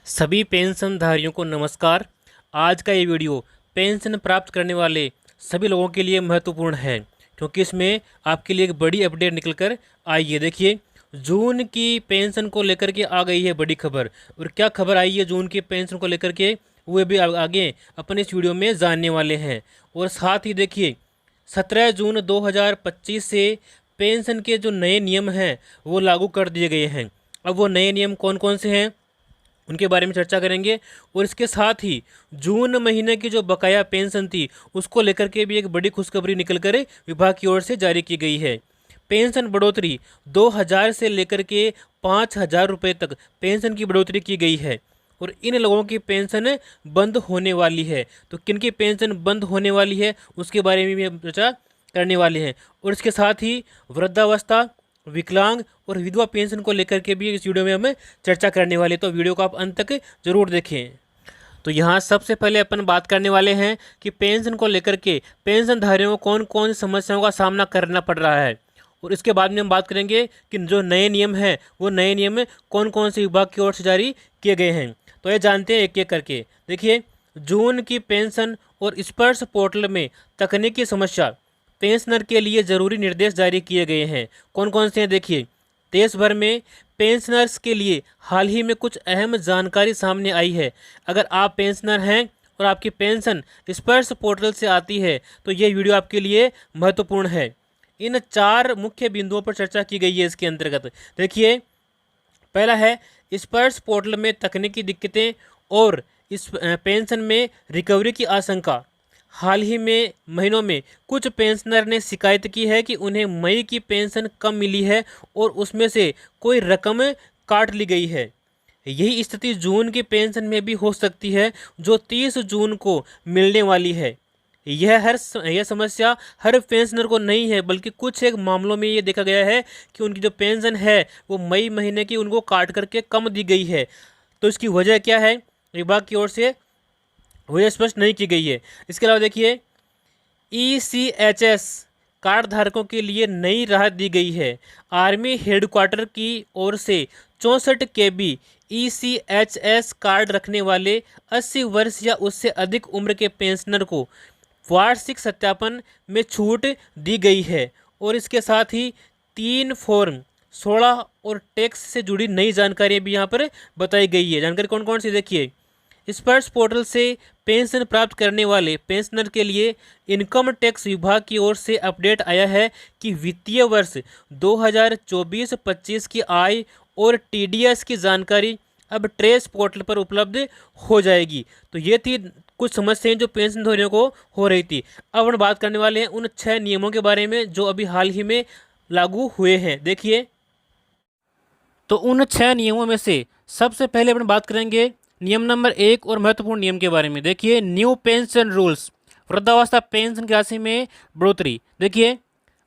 सभी पेंशनधारियों को नमस्कार। आज का ये वीडियो पेंशन प्राप्त करने वाले सभी लोगों के लिए महत्वपूर्ण है, क्योंकि इसमें आपके लिए एक बड़ी अपडेट निकल कर आई है। देखिए, जून की पेंशन को लेकर के आ गई है बड़ी खबर। और क्या खबर आई है जून की पेंशन को लेकर के, वो भी आगे अपन इस वीडियो में जानने वाले हैं। और साथ ही देखिए, 17 जून 2025 से पेंशन के जो नए नियम हैं वो लागू कर दिए गए हैं। अब वो नए नियम कौन कौन से हैं उनके बारे में चर्चा करेंगे। और इसके साथ ही जून महीने की जो बकाया पेंशन थी उसको लेकर के भी एक बड़ी खुशखबरी निकल कर विभाग की ओर से जारी की गई है। पेंशन बढ़ोतरी 2000 से लेकर के 5000 रुपये तक पेंशन की बढ़ोतरी की गई है। और इन लोगों की पेंशन बंद होने वाली है। तो किन की पेंशन बंद होने वाली है उसके बारे में भी हम चर्चा करने वाले हैं। और इसके साथ ही वृद्धावस्था, विकलांग और विधवा पेंशन को लेकर के भी इस वीडियो में हम चर्चा करने वाले, तो वीडियो को आप अंत तक जरूर देखें। तो यहाँ सबसे पहले अपन बात करने वाले हैं कि पेंशन को लेकर के पेंशनधारियों को कौन कौन सी समस्याओं का सामना करना पड़ रहा है। और इसके बाद में हम बात करेंगे कि जो नए नियम हैं वो नए नियम कौन कौन से विभाग की ओर से जारी किए गए हैं। तो ये जानते हैं एक एक करके। देखिए, जून की पेंशन और स्पर्श पोर्टल में तकनीकी समस्या, पेंशनर के लिए ज़रूरी निर्देश जारी किए गए हैं। कौन कौन से हैं देखिए। देश भर में पेंशनर्स के लिए हाल ही में कुछ अहम जानकारी सामने आई है। अगर आप पेंशनर हैं और आपकी पेंशन स्पर्श पोर्टल से आती है तो ये वीडियो आपके लिए महत्वपूर्ण है। इन 4 मुख्य बिंदुओं पर चर्चा की गई है इसके अंतर्गत। देखिए, पहला है स्पर्श पोर्टल में तकनीकी दिक्कतें और इस पेंशन में रिकवरी की आशंका। हाल ही में महीनों में कुछ पेंशनर ने शिकायत की है कि उन्हें मई की पेंशन कम मिली है और उसमें से कोई रकम काट ली गई है। यही स्थिति जून की पेंशन में भी हो सकती है, जो 30 जून को मिलने वाली है। यह समस्या हर पेंशनर को नहीं है, बल्कि कुछ एक मामलों में ये देखा गया है कि उनकी जो पेंशन है वो मई महीने की उनको काट करके कम दी गई है। तो इसकी वजह क्या है, विभाग की ओर से वजह स्पष्ट नहीं की गई है। इसके अलावा देखिए, ECHS कार्ड धारकों के लिए नई राहत दी गई है। आर्मी हेडक्वार्टर की ओर से 64 KB ECHS कार्ड रखने वाले 80 वर्ष या उससे अधिक उम्र के पेंशनर को वार्षिक सत्यापन में छूट दी गई है। और इसके साथ ही 3 फॉर्म 16 और टैक्स से जुड़ी नई जानकारी भी यहाँ पर बताई गई है। जानकारी कौन कौन सी देखिए। स्पर्श पोर्टल से पेंशन प्राप्त करने वाले पेंशनर के लिए इनकम टैक्स विभाग की ओर से अपडेट आया है कि वित्तीय वर्ष 2024-25 की आय और TDS की जानकारी अब ट्रेस पोर्टल पर उपलब्ध हो जाएगी। तो ये थी कुछ समस्याएं जो पेंशनधारियों को हो रही थी। अब हम बात करने वाले हैं उन 6 नियमों के बारे में जो अभी हाल ही में लागू हुए हैं। देखिए, तो उन 6 नियमों में से सबसे पहले अपन बात करेंगे नियम नंबर 1 और महत्वपूर्ण नियम के बारे में। देखिए, न्यू पेंशन रूल्स, वृद्धावस्था पेंशन की राशि में बढ़ोतरी। देखिए,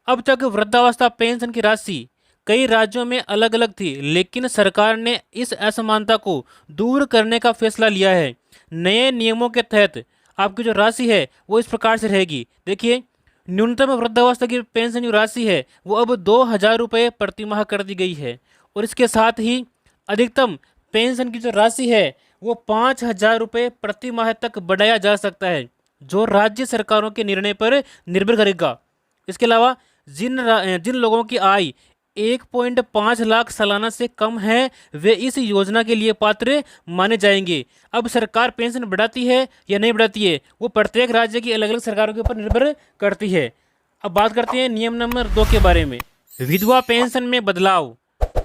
अब तक वृद्धावस्था पेंशन की राशि कई राज्यों में अलग अलग थी, लेकिन सरकार ने इस असमानता को दूर करने का फैसला लिया है। नए नियमों के तहत आपकी जो राशि है वो इस प्रकार से रहेगी। देखिए, न्यूनतम वृद्धावस्था की पेंशन जो राशि है वो अब 2000 रुपये प्रति माह कर दी गई है। और इसके साथ ही अधिकतम पेंशन की जो राशि है वो 5000 रुपये प्रति माह तक बढ़ाया जा सकता है, जो राज्य सरकारों के निर्णय पर निर्भर करेगा। इसके अलावा जिन लोगों की आय 1.5 लाख सालाना से कम है वे इस योजना के लिए पात्र माने जाएंगे। अब सरकार पेंशन बढ़ाती है या नहीं बढ़ाती है वो प्रत्येक राज्य की अलग अलग सरकारों के ऊपर निर्भर करती है। अब बात करते हैं नियम नंबर 2 के बारे में। विधवा पेंशन में बदलाव,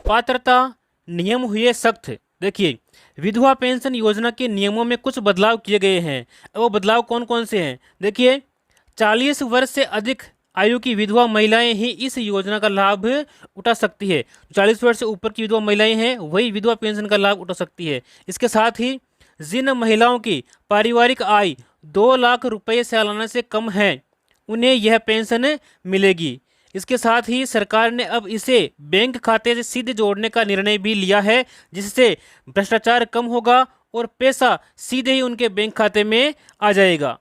पात्रता नियम हुए सख्त। देखिए, विधवा पेंशन योजना के नियमों में कुछ बदलाव किए गए हैं। वो बदलाव कौन कौन से हैं देखिए। 40 वर्ष से अधिक आयु की विधवा महिलाएं ही इस योजना का लाभ उठा सकती है। 40 वर्ष से ऊपर की विधवा महिलाएं हैं वही विधवा पेंशन का लाभ उठा सकती है। इसके साथ ही जिन महिलाओं की पारिवारिक आय 2 लाख रुपये सालाना से कम है उन्हें यह पेंशन मिलेगी। इसके साथ ही सरकार ने अब इसे बैंक खाते से सीधे जोड़ने का निर्णय भी लिया है, जिससे भ्रष्टाचार कम होगा और पैसा सीधे ही उनके बैंक खाते में आ जाएगा।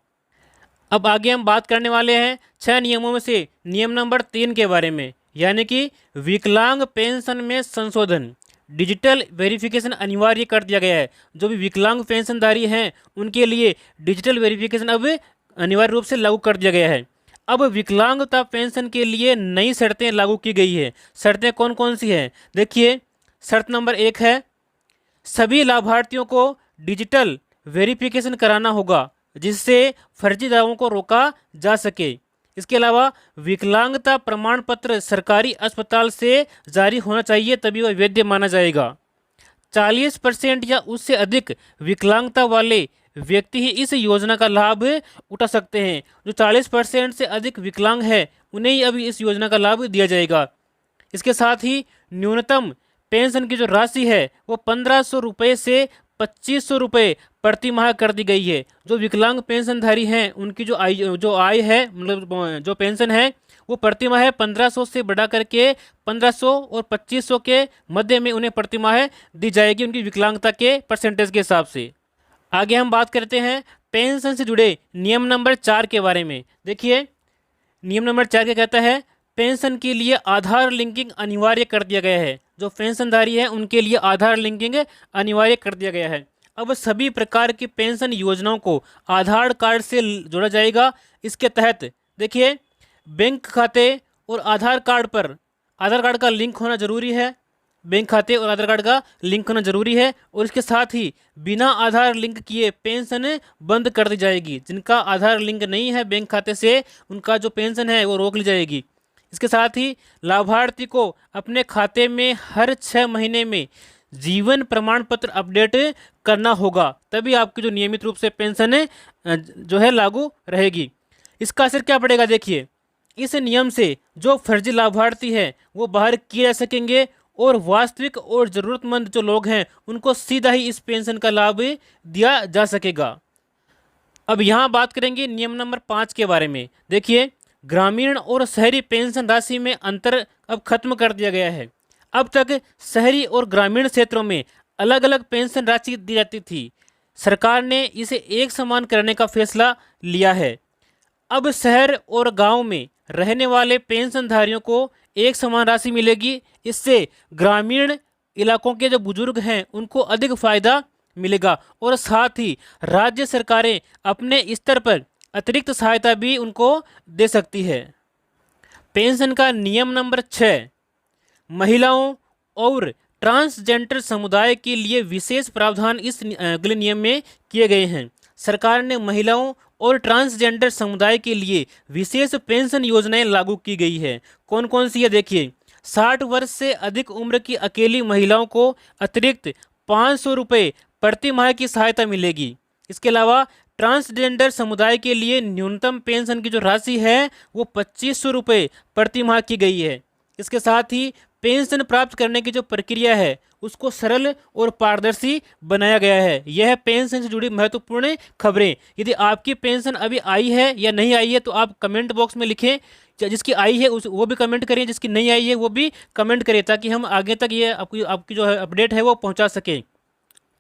अब आगे हम बात करने वाले हैं 6 नियमों में से नियम नंबर 3 के बारे में, यानी कि विकलांग पेंशन में संशोधन। डिजिटल वेरिफिकेशन अनिवार्य कर दिया गया है। जो भी विकलांग पेंशनधारी हैं उनके लिए डिजिटल वेरिफिकेशन अब अनिवार्य रूप से लागू कर दिया गया है। अब विकलांगता पेंशन के लिए नई शर्तें लागू की गई है। शर्तें कौन कौन सी हैं देखिए। शर्त नंबर 1 है, सभी लाभार्थियों को डिजिटल वेरिफिकेशन कराना होगा जिससे फर्जी दावों को रोका जा सके। इसके अलावा विकलांगता प्रमाण पत्र सरकारी अस्पताल से जारी होना चाहिए, तभी वह वैध माना जाएगा। 40% या उससे अधिक विकलांगता वाले व्यक्ति ही इस योजना का लाभ उठा सकते हैं। जो 40% से अधिक विकलांग है उन्हें ही अभी इस योजना का लाभ दिया जाएगा। इसके साथ ही न्यूनतम पेंशन की जो राशि है वो 1500 रुपये से 2500 रुपये प्रति माह कर दी गई है। जो विकलांग पेंशनधारी हैं उनकी जो आय है, मतलब जो पेंशन है वो प्रति माह 1500 से बढ़ा करके 1500 और 2500 के मध्य में उन्हें प्रति माह दी जाएगी उनकी विकलांगता के परसेंटेज के हिसाब से। आगे हम बात करते हैं पेंशन से जुड़े नियम नंबर 4 के बारे में। देखिए नियम नंबर 4 क्या कहता है, पेंशन के लिए आधार लिंकिंग अनिवार्य कर दिया गया है। जो पेंशनधारी है उनके लिए आधार लिंकिंग अनिवार्य कर दिया गया है। अब सभी प्रकार की पेंशन योजनाओं को आधार कार्ड से जोड़ा जाएगा। इसके तहत देखिए बैंक खाते और आधार कार्ड का लिंक होना जरूरी है। बैंक खाते और आधार कार्ड का लिंक होना जरूरी है। और इसके साथ ही बिना आधार लिंक किए पेंशन बंद कर दी जाएगी। जिनका आधार लिंक नहीं है बैंक खाते से उनका जो पेंशन है वो रोक ली जाएगी। इसके साथ ही लाभार्थी को अपने खाते में हर 6 महीने में जीवन प्रमाण पत्र अपडेट करना होगा, तभी आपकी जो नियमित रूप से पेंशन जो है लागू रहेगी। इसका असर क्या पड़ेगा देखिए, इस नियम से जो फर्जी लाभार्थी हैं वो बाहर किए जा सकेंगे और वास्तविक और ज़रूरतमंद जो लोग हैं उनको सीधा ही इस पेंशन का लाभ दिया जा सकेगा। अब यहाँ बात करेंगे नियम नंबर 5 के बारे में। देखिए ग्रामीण और शहरी पेंशन राशि में अंतर अब खत्म कर दिया गया है। अब तक शहरी और ग्रामीण क्षेत्रों में अलग अलग पेंशन राशि दी जाती थी। सरकार ने इसे एक समान करने का फैसला लिया है। अब शहर और गांव में रहने वाले पेंशनधारियों को एक समान राशि मिलेगी। इससे ग्रामीण इलाकों के जो बुजुर्ग हैं उनको अधिक फायदा मिलेगा और साथ ही राज्य सरकारें अपने स्तर पर अतिरिक्त सहायता भी उनको दे सकती है। पेंशन का नियम नंबर 6, महिलाओं और ट्रांसजेंडर समुदाय के लिए विशेष प्रावधान इस अगले नियम में किए गए हैं। सरकार ने महिलाओं और ट्रांसजेंडर समुदाय के लिए विशेष पेंशन योजनाएं लागू की गई है। कौन कौन सी है देखिए, 60 वर्ष से अधिक उम्र की अकेली महिलाओं को अतिरिक्त 500 रुपये प्रति माह की सहायता मिलेगी। इसके अलावा ट्रांसजेंडर समुदाय के लिए न्यूनतम पेंशन की जो राशि है वो 2500 रुपये प्रति माह की गई है। इसके साथ ही पेंशन प्राप्त करने की जो प्रक्रिया है उसको सरल और पारदर्शी बनाया गया है। यह पेंशन से जुड़ी महत्वपूर्ण खबरें। यदि आपकी पेंशन अभी आई है या नहीं आई है तो आप कमेंट बॉक्स में लिखें। जिसकी आई है उस वो भी कमेंट करें, जिसकी नहीं आई है वो भी कमेंट करें, ताकि हम आगे तक ये आपकी जो है अपडेट है वो पहुंचा सकें।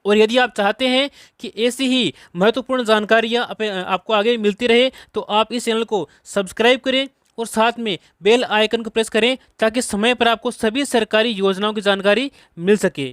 और यदि आप चाहते हैं कि ऐसी ही महत्वपूर्ण जानकारियाँ आपको आगे मिलती रहे तो आप इस चैनल को सब्सक्राइब करें और साथ में बेल आइकन को प्रेस करें ताकि समय पर आपको सभी सरकारी योजनाओं की जानकारी मिल सके।